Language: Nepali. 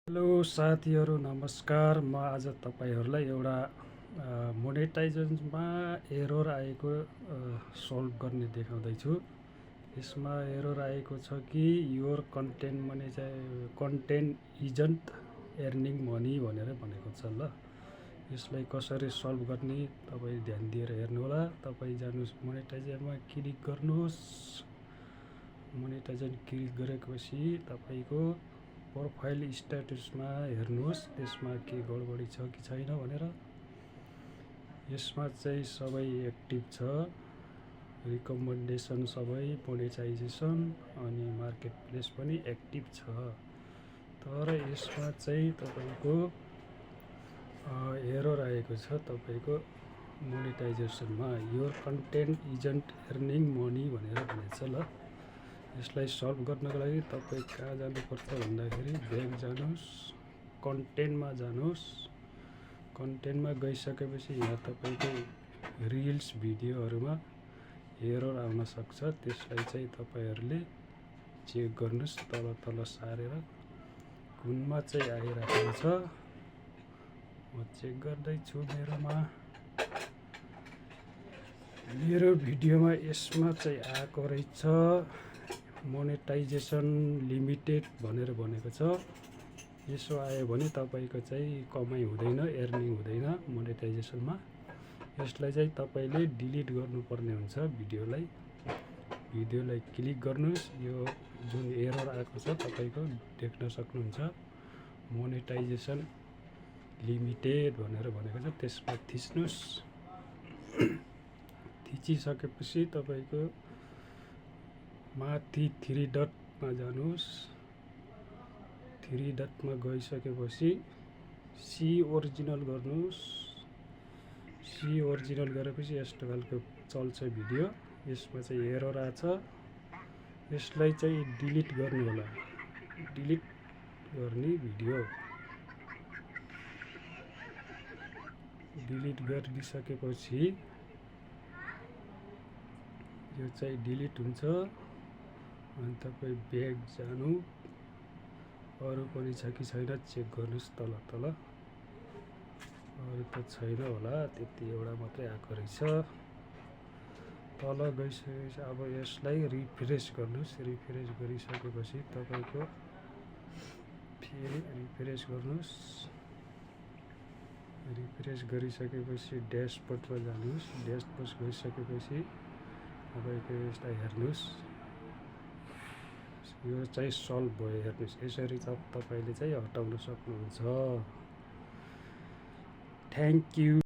हेलो साथीहरू नमस्कार। म आज तपाईहरुलाई एउटा मोनेटाइजेसनमा एरर आएको सल्भ गर्ने देखाउँदैछु। यसमा एरर आएको छ कि your content isn't earning money भनेर भनेको छ। ल यसलाई कसरी सल्भ गर्ने तपाई ध्यान दिएर हेर्नु होला। तपाई जानुस् मोनेटाइजेसनमा क्लिक गर्नुहोस्। मोनेटाइजेसन क्लिक गरेपछि तपाईको प्रोफाइल स्ट्याटसमा हेर्नुहोस्, त्यसमा के गडबडी छ कि छैन भनेर। यसमा चाहिँ सबै एक्टिभ छ, रिकमेन्डेसन सबै, मोनेटाइजेसन अनि मार्केट प्लेस पनि एक्टिभ छ। तर यसमा चाहिँ तपाईको एरर आएको छ। तपाईको मोनेटाइजेसनमा your content isn't earning money भनेर भनेछ। ल यसलाई सल्भ गर्नको लागि तपाई कहाँ जानुपर्छ भन्दाखेरि ब्याक जानुस्, कन्टेन्टमा जानुस्। कन्टेन्टमा गइसकेपछि यहाँ तपाईको रिल्स भिडियोहरुमा एरर आउन सक्छ। त्यसलाई चाहिँ तपाईहरुले चेक गर्नुस् तल तल सारेर कुनमा चाहिँ आइराखेको छ। म चेक गर्दै छु मेरो भिडियोमा यसमा चाहिँ आएको रहेछ। मोनेटाइजेसन लिमिटेड भनेर भनेको छ। यसो आयो भने तपाईको चाहिँ कमाइ हुँदैन, अर्निङ हुँदैन मोनेटाइजेसनमा। यसलाई चाहिँ तपाईले डिलिट गर्नुपर्ने हुन्छ। भिडियोलाई क्लिक गर्नुस्। यो जुन एरर आएको छ तपाईको देख्न सक्नुहुन्छ। मोनेटाइजेसन लिमिटेड भनेर भनेको छ, त्यसमा थिच्नुस्। थिचिसकेपछि तपाईको माथि 3 डटमा जानुस्। 3 डटमा गइसकेपछि सी ओरिजिनल गर्नुस्। सी ओरिजिनल गरेपछि यस्तो खालको चल्छ भिडियो। यसमा चाहिँ एरर आछ। यसलाई चाहिँ डिलिट गर्नु होला। डिलिट गर्ने भिडियो डिलिट गरिसकेपछि यो चाहिँ डिलिट हुन्छ। अनि तपाई ब्याक जानु, अरु पनि छ कि छैन चेक गर्नुस् तल तल। अरु त छैन होला, त्यति एउटा मात्रै आएको रहेछ। तल गइसकेपछि अब यसलाई रिफ्रेश गर्नुस्। रिफ्रेश गरिसकेपछि तपाईको फेरि रिफ्रेश गर्नुस्। रिफ्रेश गरिसकेपछि ड्याशबोर्डमा जानुस्। ड्याशबोर्ड गइसकेपछि तपाईको यसलाई हेर्नुस्। यो चाहिँ सल्भ भयो हेर्नुस्। यसरी तपाईले चाहिँ हटाउन सक्नुहुन्छ। Thank you.